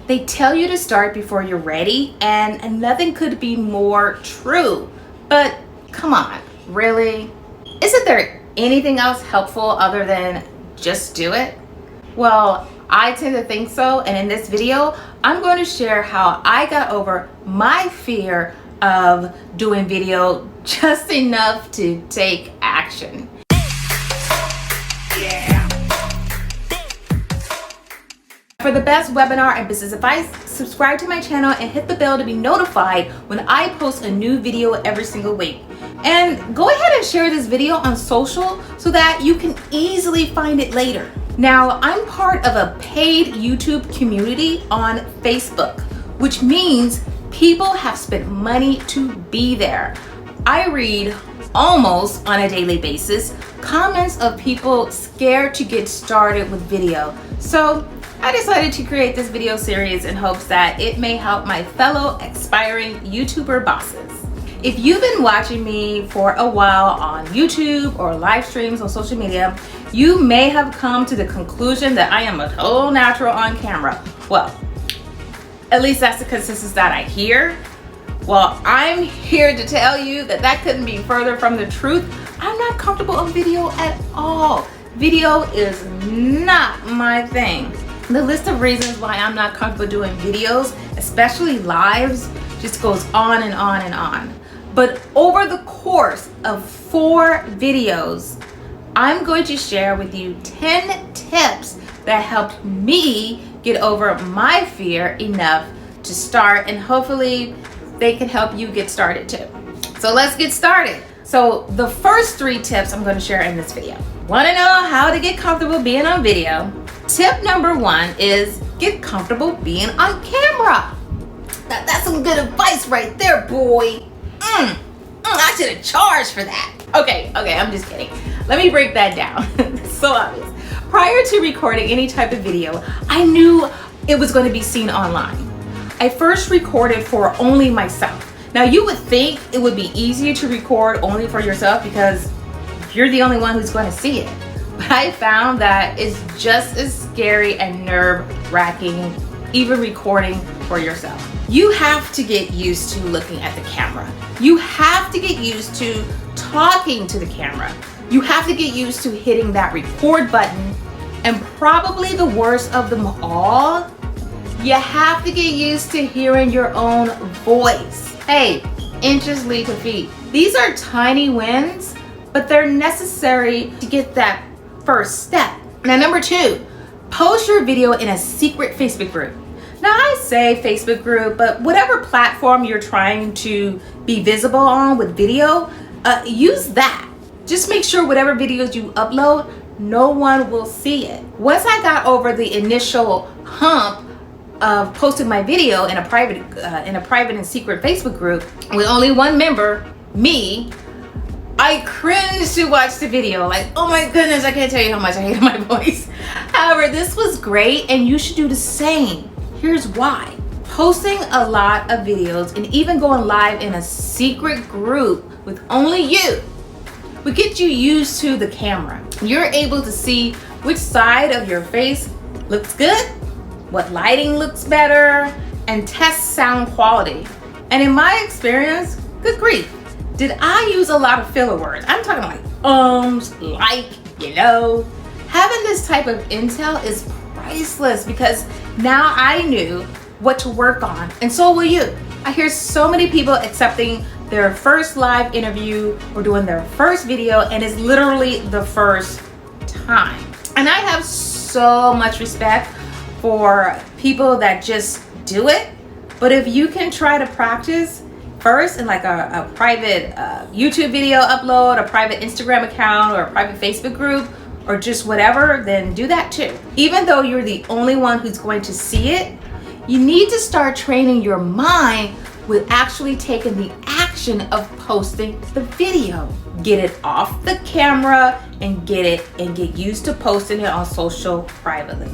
They tell you to start before you're ready, and nothing could be more true. But come on, really? Isn't there anything else helpful other than just do it? Well, I tend to think so, and in this video, I'm going to share how I got over my fear of doing video just enough to take action. For the best webinar and business advice, subscribe to my channel and hit the bell to be notified when I post a new video every single week. And go ahead and share this video on social so that you can easily find it later. Now, I'm part of a paid YouTube community on Facebook, which means people have spent money to be there. I read almost on a daily basis comments of people scared to get started with video. So I decided to create this video series in hopes that it may help my fellow aspiring YouTuber bosses. If you've been watching me for a while on YouTube or live streams on social media, you may have come to the conclusion that I am a total natural on camera. Well, at least that's the consensus that I hear. Well, I'm here to tell you that that couldn't be further from the truth. I'm not comfortable on video at all. Video is not my thing. The list of reasons why I'm not comfortable doing videos, especially lives, just goes on and on and on. But over the course of 4 videos, I'm going to share with you 10 tips that helped me get over my fear enough to start, and hopefully they can help you get started too. So let's get started. So the first 3 tips I'm going to share in this video. Want to know how to get comfortable being on video? Tip number 1 is get comfortable being on camera. Now that's some good advice right there, boy. I should have charged for that. Okay, I'm just kidding. Let me break that down. It's so obvious. Prior to recording any type of video, I knew it was going to be seen online. I first recorded for only myself. Now you would think it would be easier to record only for yourself because you're the only one who's going to see it. But I found that it's just as scary and nerve-wracking even recording for yourself. You have to get used to looking at the camera. You have to get used to talking to the camera. You have to get used to hitting that record button. And probably the worst of them all, you have to get used to hearing your own voice. Hey, inches lead to feet. These are tiny wins, but they're necessary to get that first step. Now, number 2, post your video in a secret Facebook group. Now I say Facebook group, but whatever platform you're trying to be visible on with video, use that. Just make sure whatever videos you upload, no one will see it. Once I got over the initial hump of posting my video in a private and secret Facebook group with only one member, me, I cringed to watch the video. Like, oh my goodness, I can't tell you how much I hated my voice. However, this was great, and you should do the same. Here's why. Posting a lot of videos and even going live in a secret group with only you will get you used to the camera. You're able to see which side of your face looks good, what lighting looks better, and test sound quality. And in my experience, good grief, did I use a lot of filler words? I'm talking like like, you know. Having this type of intel is priceless because now I knew what to work on, and so will you. I hear so many people accepting their first live interview or doing their first video, and it's literally the first time. And I have so much respect for people that just do it. But if you can try to practice first in like a private YouTube video upload, a private Instagram account, or a private Facebook group, or just whatever, then do that too. Even though you're the only one who's going to see it, you need to start training your mind with actually taking the action of posting the video. Get it off the camera and get used to posting it on social privately.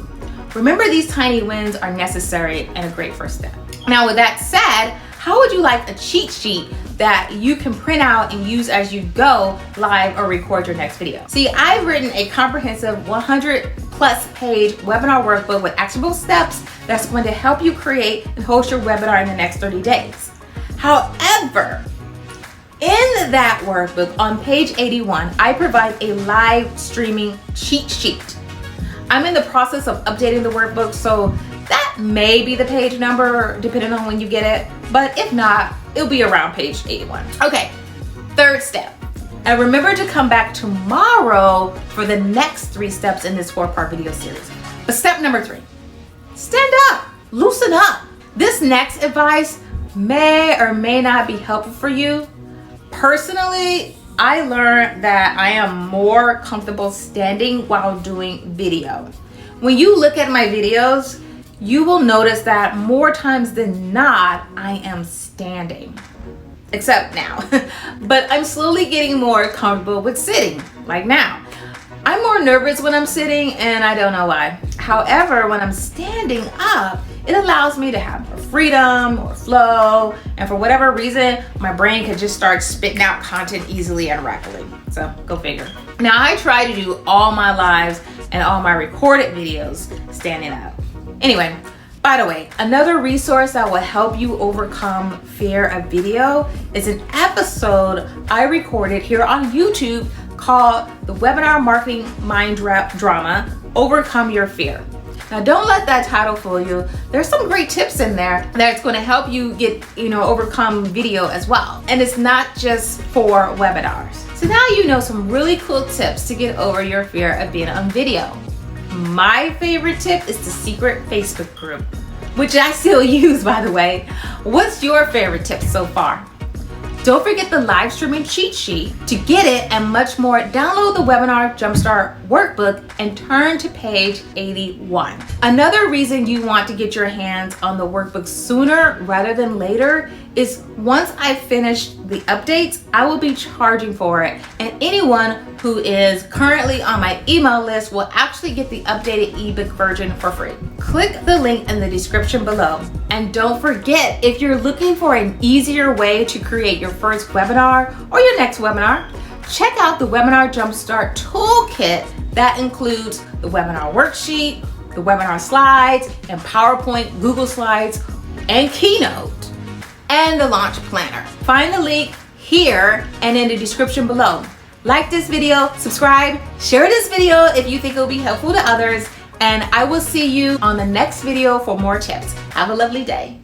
Remember, these tiny wins are necessary and a great first step. Now, with that said, how would you like a cheat sheet that you can print out and use as you go live or record your next video? See, I've written a comprehensive 100+ page webinar workbook with actionable steps that's going to help you create and host your webinar in the next 30 days. However, in that workbook on page 81, I provide a live streaming cheat sheet. I'm in the process of updating the workbook, so that may be the page number depending on when you get it, but if not, it'll be around page 81. Okay, third step. And remember to come back tomorrow for the next 3 steps in this 4-part video series. But step number 3, stand up, loosen up. This next advice may or may not be helpful for you. Personally, I learned that I am more comfortable standing while doing video. When you look at my videos, you will notice that more times than not, I am standing. Except now. But I'm slowly getting more comfortable with sitting, like now. I'm more nervous when I'm sitting, and I don't know why. However, when I'm standing up, it allows me to have more freedom, more flow, and for whatever reason, my brain can just start spitting out content easily and rapidly. So go figure. Now, I try to do all my lives and all my recorded videos standing up. Anyway, by the way, another resource that will help you overcome fear of video is an episode I recorded here on YouTube called The Webinar Marketing Mind Drama, Overcome Your Fear. Now, don't let that title fool you. There's some great tips in there that's going to help you get, overcome video as well. And it's not just for webinars. So now you know some really cool tips to get over your fear of being on video. My favorite tip is the secret Facebook group, which I still use, by the way. What's your favorite tip so far? Don't forget the live streaming cheat sheet. To get it and much more, download the Webinar Jumpstart workbook and turn to page 81. Another reason you want to get your hands on the workbook sooner rather than later is once I finish the updates, I will be charging for it, and anyone who is currently on my email list will actually get the updated ebook version for free. Click the link in the description below. And don't forget, if you're looking for an easier way to create your first webinar or your next webinar, check out the Webinar Jumpstart Toolkit that includes the webinar worksheet, the webinar slides, and PowerPoint, Google Slides, and Keynote, and the launch planner. Find the link here and in the description below. Like this video, subscribe, share this video if you think it will be helpful to others, and I will see you on the next video for more tips. Have a lovely day.